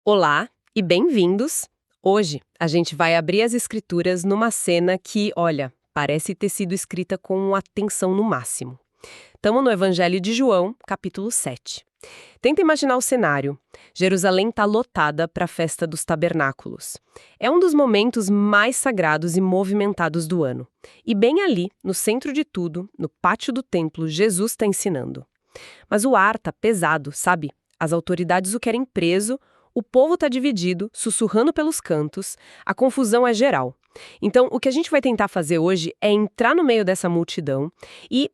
Olá e bem-vindos! Hoje a gente vai abrir as escrituras numa cena que, olha, parece ter sido escrita com atenção no máximo. Estamos no Evangelho de João, capítulo 7. Tenta imaginar o cenário. Jerusalém está lotada para a festa dos tabernáculos. É um dos momentos mais sagrados e movimentados do ano. E bem ali, no centro de tudo, no pátio do templo, Jesus está ensinando. Mas o ar tá pesado, sabe? As autoridades o querem preso, o povo tá dividido, sussurrando pelos cantos, a confusão é geral. Então, o que a gente vai tentar fazer hoje é entrar no meio dessa multidão e,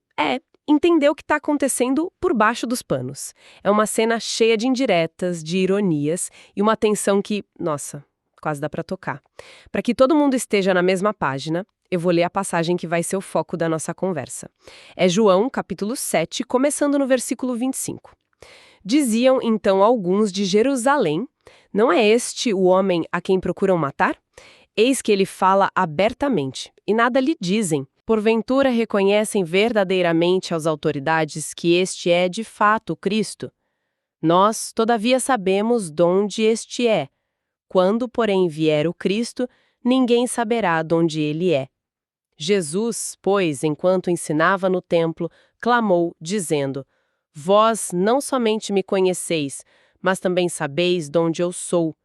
entender o que está acontecendo por baixo dos panos. É uma cena cheia de indiretas, de ironias e uma tensão que, nossa, quase dá para tocar. Para que todo mundo esteja na mesma página, eu vou ler a passagem que vai ser o foco da nossa conversa. É João, capítulo 7, começando no versículo 25. Diziam então alguns de Jerusalém: não é este o homem a quem procuram matar? Eis que ele fala abertamente, e nada lhe dizem. Porventura reconhecem verdadeiramente as autoridades que este é de fato o Cristo? Nós, todavia, sabemos donde este é. Quando, porém, vier o Cristo, ninguém saberá donde ele é. Jesus, pois, enquanto ensinava no templo, clamou, dizendo: Vós não somente me conheceis, mas também sabeis donde eu sou.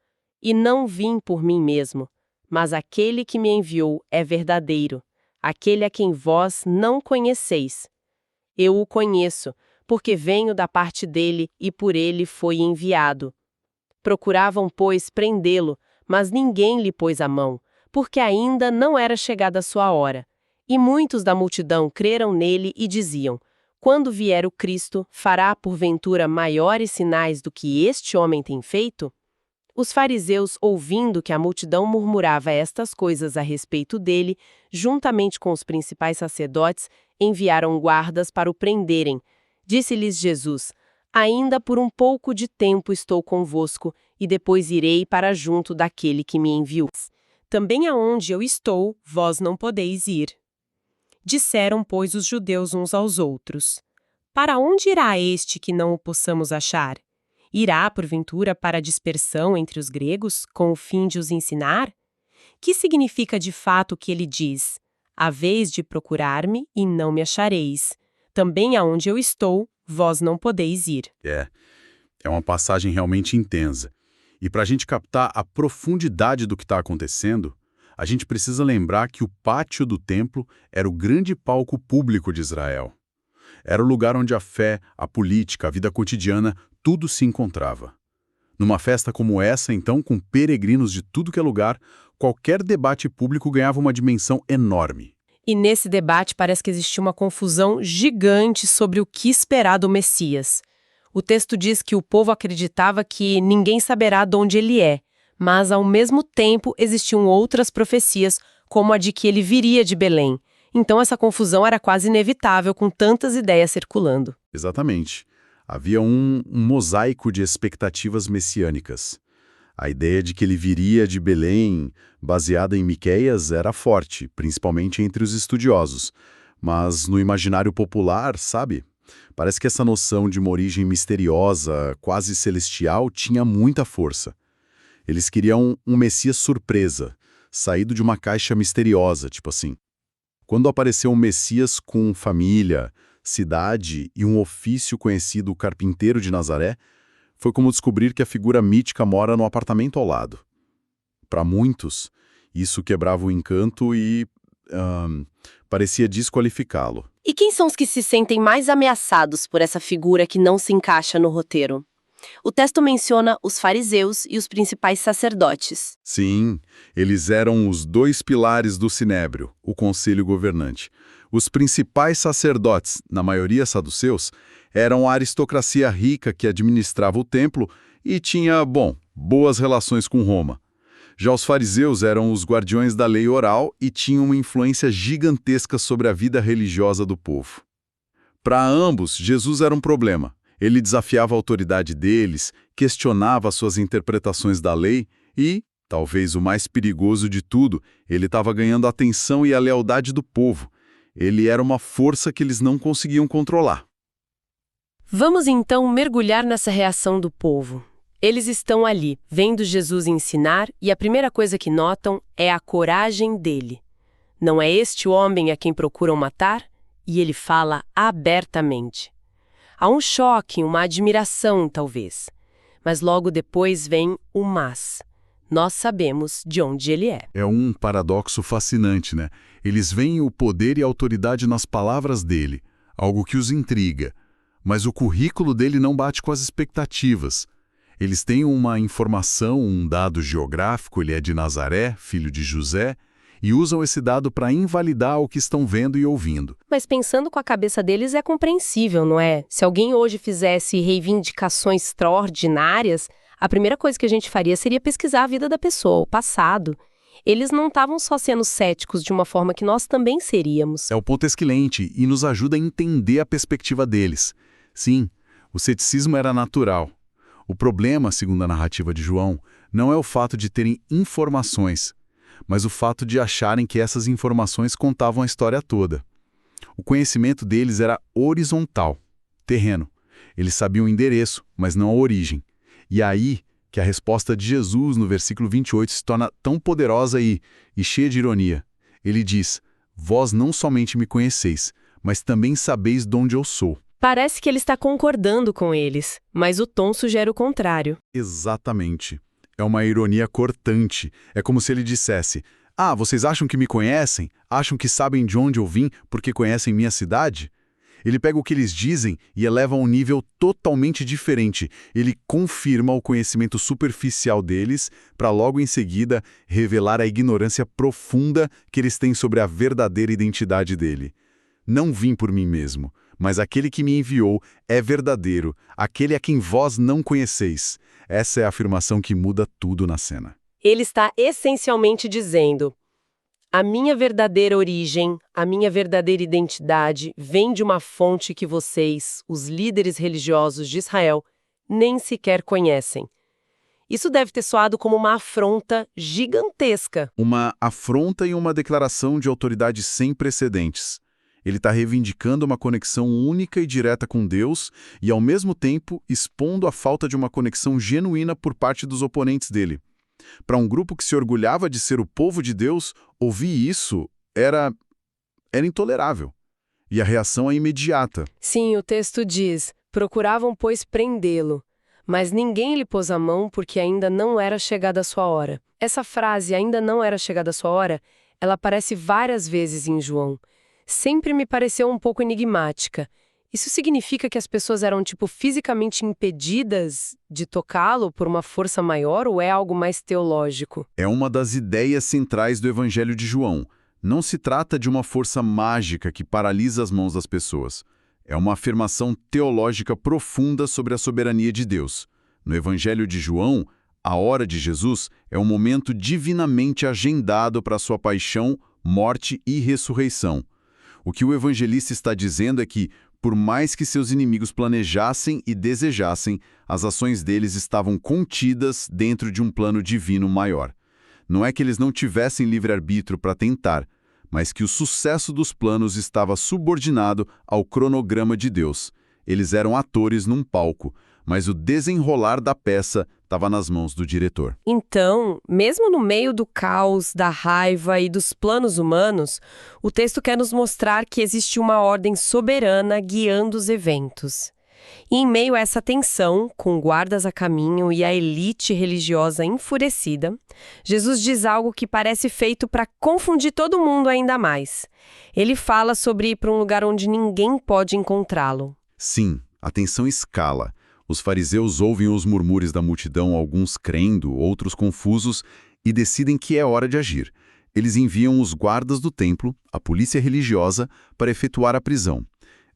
E não vim por mim mesmo, mas aquele que me enviou é verdadeiro, aquele a quem vós não conheceis. Eu o conheço, porque venho da parte dele e por ele foi enviado. Procuravam, pois, prendê-lo, mas ninguém lhe pôs a mão, porque ainda não era chegada a sua hora. E muitos da multidão creram nele e diziam: quando vier o Cristo, fará porventura maiores sinais do que este homem tem feito? Os fariseus, ouvindo que a multidão murmurava estas coisas a respeito dele, juntamente com os principais sacerdotes, enviaram guardas para o prenderem. Disse-lhes Jesus: ainda por um pouco de tempo estou convosco, e depois irei para junto daquele que me enviou. Também aonde eu estou, vós não podeis ir. Disseram, pois, os judeus uns aos outros: para onde irá este que não o possamos achar? Irá, porventura, para a dispersão entre os gregos, com o fim de os ensinar? Que significa de fato o que ele diz? Haveis de procurar-me e não me achareis. Também aonde eu estou, vós não podeis ir. É uma passagem realmente intensa. E para a gente captar a profundidade do que está acontecendo, a gente precisa lembrar que o pátio do templo era o grande palco público de Israel. Era o lugar onde a fé, a política, a vida cotidiana, tudo se encontrava. Numa festa como essa, então, com peregrinos de tudo que é lugar, qualquer debate público ganhava uma dimensão enorme. E nesse debate parece que existia uma confusão gigante sobre o que esperar do Messias. O texto diz que o povo acreditava que ninguém saberá de onde ele é, mas ao mesmo tempo existiam outras profecias, como a de que ele viria de Belém. Então essa confusão era quase inevitável com tantas ideias circulando. Exatamente. Havia um mosaico de expectativas messiânicas. A ideia de que ele viria de Belém, baseada em Miqueias, era forte, principalmente entre os estudiosos. Mas no imaginário popular, sabe? Parece que essa noção de uma origem misteriosa, quase celestial, tinha muita força. Eles queriam um Messias surpresa, saído de uma caixa misteriosa, tipo assim. Quando apareceu um Messias com família, cidade e um ofício conhecido, o carpinteiro de Nazaré, foi como descobrir que a figura mítica mora no apartamento ao lado. Para muitos, isso quebrava o encanto e parecia desqualificá-lo. E quem são os que se sentem mais ameaçados por essa figura que não se encaixa no roteiro? O texto menciona os fariseus e os principais sacerdotes. Sim, eles eram os dois pilares do Sinédrio, o conselho governante. Os principais sacerdotes, na maioria saduceus, eram a aristocracia rica que administrava o templo e tinha, boas relações com Roma. Já os fariseus eram os guardiões da lei oral e tinham uma influência gigantesca sobre a vida religiosa do povo. Para ambos, Jesus era um problema. Ele desafiava a autoridade deles, questionava suas interpretações da lei e, talvez o mais perigoso de tudo, ele estava ganhando a atenção e a lealdade do povo. Ele era uma força que eles não conseguiam controlar. Vamos então mergulhar nessa reação do povo. Eles estão ali, vendo Jesus ensinar, e a primeira coisa que notam é a coragem dele. Não é este o homem a quem procuram matar? E ele fala abertamente. Há um choque, uma admiração, talvez. Mas logo depois vem o mas. Nós sabemos de onde ele é. É um paradoxo fascinante, né? Eles veem o poder e a autoridade nas palavras dele, algo que os intriga. Mas o currículo dele não bate com as expectativas. Eles têm uma informação, um dado geográfico, ele é de Nazaré, filho de José, e usam esse dado para invalidar o que estão vendo e ouvindo. Mas pensando com a cabeça deles é compreensível, não é? Se alguém hoje fizesse reivindicações extraordinárias, a primeira coisa que a gente faria seria pesquisar a vida da pessoa, o passado. Eles não estavam só sendo céticos de uma forma que nós também seríamos. É o ponto excelente e nos ajuda a entender a perspectiva deles. Sim, o ceticismo era natural. O problema, segundo a narrativa de João, não é o fato de terem informações, mas o fato de acharem que essas informações contavam a história toda. O conhecimento deles era horizontal, terreno. Eles sabiam o endereço, mas não a origem. E aí que a resposta de Jesus no versículo 28 se torna tão poderosa e cheia de ironia. Ele diz, vós não somente me conheceis, mas também sabeis de onde eu sou. Parece que ele está concordando com eles, mas o tom sugere o contrário. Exatamente. É uma ironia cortante. É como se ele dissesse, vocês acham que me conhecem? Acham que sabem de onde eu vim porque conhecem minha cidade? Ele pega o que eles dizem e eleva a um nível totalmente diferente. Ele confirma o conhecimento superficial deles para logo em seguida revelar a ignorância profunda que eles têm sobre a verdadeira identidade dele. Não vim por mim mesmo, mas aquele que me enviou é verdadeiro, aquele a quem vós não conheceis. Essa é a afirmação que muda tudo na cena. Ele está essencialmente dizendo: a minha verdadeira origem, a minha verdadeira identidade vem de uma fonte que vocês, os líderes religiosos de Israel, nem sequer conhecem. Isso deve ter soado como uma afronta gigantesca. Uma afronta e uma declaração de autoridade sem precedentes. Ele está reivindicando uma conexão única e direta com Deus e, ao mesmo tempo, expondo a falta de uma conexão genuína por parte dos oponentes dele. Para um grupo que se orgulhava de ser o povo de Deus, ouvir isso era intolerável. E a reação é imediata. Sim, o texto diz, procuravam, pois, prendê-lo, mas ninguém lhe pôs a mão porque ainda não era chegada a sua hora. Essa frase, ainda não era chegada a sua hora, ela aparece várias vezes em João. Sempre me pareceu um pouco enigmática. Isso significa que as pessoas eram, fisicamente impedidas de tocá-lo por uma força maior ou é algo mais teológico? É uma das ideias centrais do Evangelho de João. Não se trata de uma força mágica que paralisa as mãos das pessoas. É uma afirmação teológica profunda sobre a soberania de Deus. No Evangelho de João, a hora de Jesus é um momento divinamente agendado para a sua paixão, morte e ressurreição. O que o evangelista está dizendo é que, por mais que seus inimigos planejassem e desejassem, as ações deles estavam contidas dentro de um plano divino maior. Não é que eles não tivessem livre-arbítrio para tentar, mas que o sucesso dos planos estava subordinado ao cronograma de Deus. Eles eram atores num palco, mas o desenrolar da peça estava nas mãos do diretor. Então, mesmo no meio do caos, da raiva e dos planos humanos, o texto quer nos mostrar que existe uma ordem soberana guiando os eventos. E em meio a essa tensão, com guardas a caminho e a elite religiosa enfurecida, Jesus diz algo que parece feito para confundir todo mundo ainda mais. Ele fala sobre ir para um lugar onde ninguém pode encontrá-lo. Sim, a tensão escala. Os fariseus ouvem os murmúrios da multidão, alguns crendo, outros confusos, e decidem que é hora de agir. Eles enviam os guardas do templo, a polícia religiosa, para efetuar a prisão.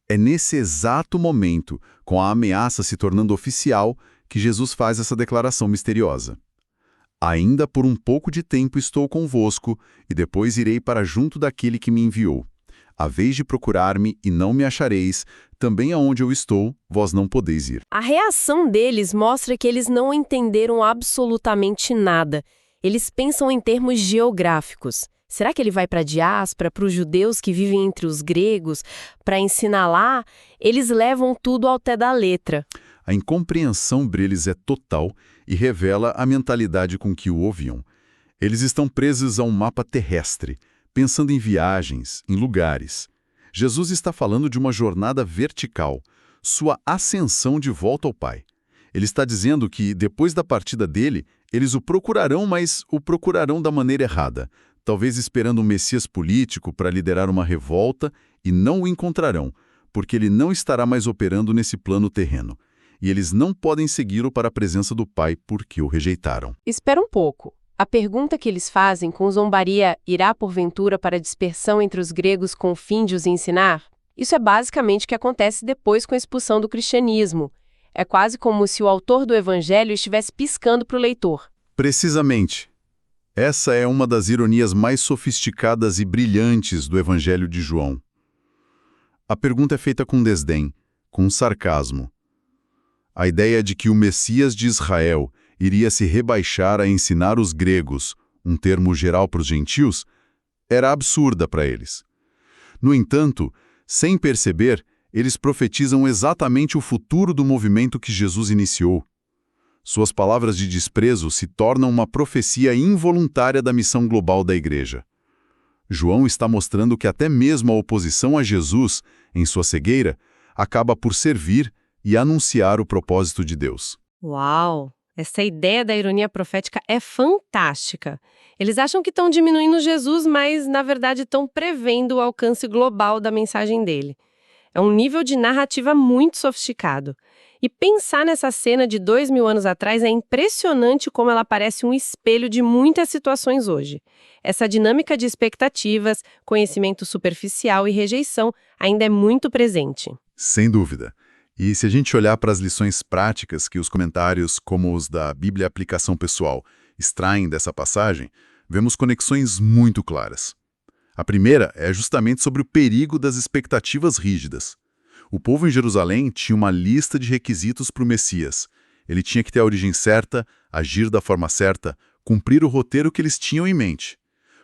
É nesse exato momento, com a ameaça se tornando oficial, que Jesus faz essa declaração misteriosa. Ainda por um pouco de tempo estou convosco, e depois irei para junto daquele que me enviou. Haveis de procurar-me e não me achareis, também aonde eu estou, vós não podeis ir. A reação deles mostra que eles não entenderam absolutamente nada. Eles pensam em termos geográficos. Será que ele vai para a diáspora, para os judeus que vivem entre os gregos, para ensinar lá? Eles levam tudo ao pé da letra. A incompreensão deles é total e revela a mentalidade com que o ouviam. Eles estão presos a um mapa terrestre, pensando em viagens, em lugares. Jesus está falando de uma jornada vertical, sua ascensão de volta ao Pai. Ele está dizendo que, depois da partida dele, eles o procurarão, mas o procurarão da maneira errada, talvez esperando um Messias político para liderar uma revolta, e não o encontrarão, porque ele não estará mais operando nesse plano terreno. E eles não podem segui-lo para a presença do Pai porque o rejeitaram. Espera um pouco. A pergunta que eles fazem com zombaria irá porventura para a dispersão entre os gregos com o fim de os ensinar? Isso é basicamente o que acontece depois com a expulsão do cristianismo. É quase como se o autor do Evangelho estivesse piscando para o leitor. Precisamente. Essa é uma das ironias mais sofisticadas e brilhantes do Evangelho de João. A pergunta é feita com desdém, com sarcasmo. A ideia de que o Messias de Israel iria se rebaixar a ensinar os gregos, um termo geral para os gentios, era absurda para eles. No entanto, sem perceber, eles profetizam exatamente o futuro do movimento que Jesus iniciou. Suas palavras de desprezo se tornam uma profecia involuntária da missão global da Igreja. João está mostrando que até mesmo a oposição a Jesus, em sua cegueira, acaba por servir e anunciar o propósito de Deus. Uau! Essa ideia da ironia profética é fantástica. Eles acham que estão diminuindo Jesus, mas, na verdade, estão prevendo o alcance global da mensagem dele. É um nível de narrativa muito sofisticado. E pensar nessa cena de 2000 anos atrás é impressionante como ela parece um espelho de muitas situações hoje. Essa dinâmica de expectativas, conhecimento superficial e rejeição ainda é muito presente. Sem dúvida. E se a gente olhar para as lições práticas que os comentários, como os da Bíblia Aplicação Pessoal, extraem dessa passagem, vemos conexões muito claras. A primeira é justamente sobre o perigo das expectativas rígidas. O povo em Jerusalém tinha uma lista de requisitos para o Messias. Ele tinha que ter a origem certa, agir da forma certa, cumprir o roteiro que eles tinham em mente.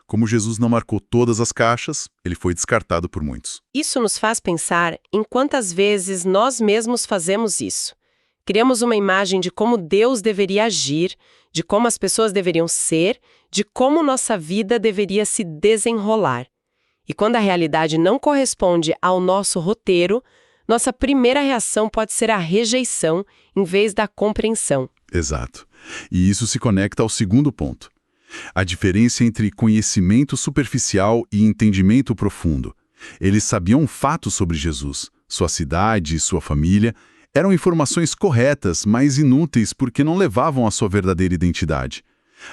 Como Jesus não marcou todas as caixas, ele foi descartado por muitos. Isso nos faz pensar em quantas vezes nós mesmos fazemos isso. Criamos uma imagem de como Deus deveria agir, de como as pessoas deveriam ser, de como nossa vida deveria se desenrolar. E quando a realidade não corresponde ao nosso roteiro, nossa primeira reação pode ser a rejeição em vez da compreensão. Exato. E isso se conecta ao segundo ponto. A diferença entre conhecimento superficial e entendimento profundo. Eles sabiam fatos sobre Jesus, sua cidade e sua família. Eram informações corretas, mas inúteis porque não levavam à sua verdadeira identidade.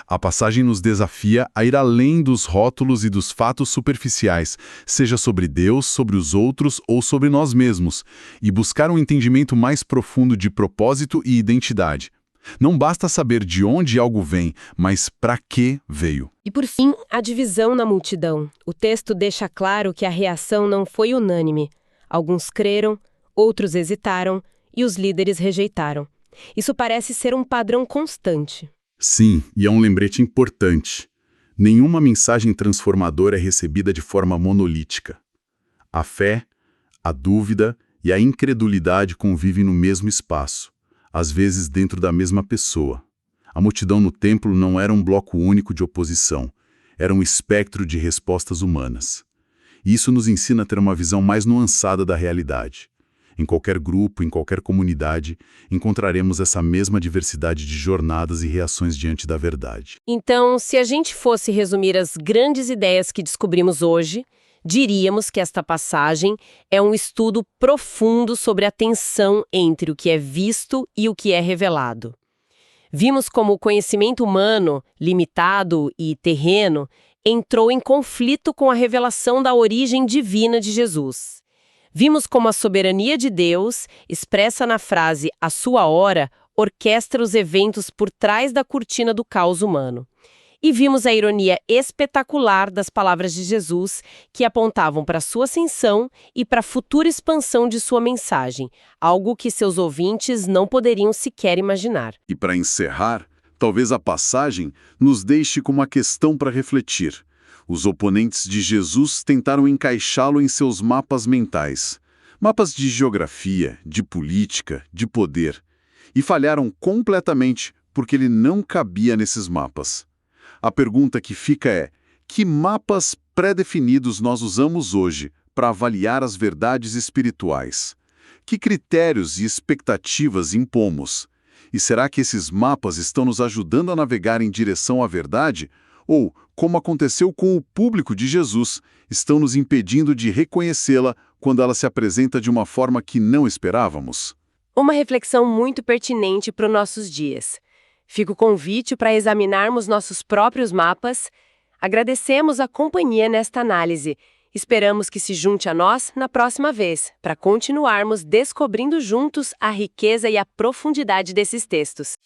A passagem nos desafia a ir além dos rótulos e dos fatos superficiais, seja sobre Deus, sobre os outros ou sobre nós mesmos, e buscar um entendimento mais profundo de propósito e identidade. Não basta saber de onde algo vem, mas para que veio. E por fim, a divisão na multidão. O texto deixa claro que a reação não foi unânime. Alguns creram, outros hesitaram e os líderes rejeitaram. Isso parece ser um padrão constante. Sim, e é um lembrete importante. Nenhuma mensagem transformadora é recebida de forma monolítica. A fé, a dúvida e a incredulidade convivem no mesmo espaço, às vezes dentro da mesma pessoa. A multidão no templo não era um bloco único de oposição, era um espectro de respostas humanas. E isso nos ensina a ter uma visão mais nuançada da realidade. Em qualquer grupo, em qualquer comunidade, encontraremos essa mesma diversidade de jornadas e reações diante da verdade. Então, se a gente fosse resumir as grandes ideias que descobrimos hoje, diríamos que esta passagem é um estudo profundo sobre a tensão entre o que é visto e o que é revelado. Vimos como o conhecimento humano, limitado e terreno, entrou em conflito com a revelação da origem divina de Jesus. Vimos como a soberania de Deus, expressa na frase "a sua hora", orquestra os eventos por trás da cortina do caos humano. E vimos a ironia espetacular das palavras de Jesus, que apontavam para sua ascensão e para a futura expansão de sua mensagem, algo que seus ouvintes não poderiam sequer imaginar. E para encerrar, talvez a passagem nos deixe com uma questão para refletir. Os oponentes de Jesus tentaram encaixá-lo em seus mapas mentais, mapas de geografia, de política, de poder, e falharam completamente porque ele não cabia nesses mapas. A pergunta que fica é: que mapas pré-definidos nós usamos hoje para avaliar as verdades espirituais? Que critérios e expectativas impomos? E será que esses mapas estão nos ajudando a navegar em direção à verdade? Ou, como aconteceu com o público de Jesus, estão nos impedindo de reconhecê-la quando ela se apresenta de uma forma que não esperávamos? Uma reflexão muito pertinente para os nossos dias. Fica o convite para examinarmos nossos próprios mapas. Agradecemos a companhia nesta análise. Esperamos que se junte a nós na próxima vez, para continuarmos descobrindo juntos a riqueza e a profundidade desses textos.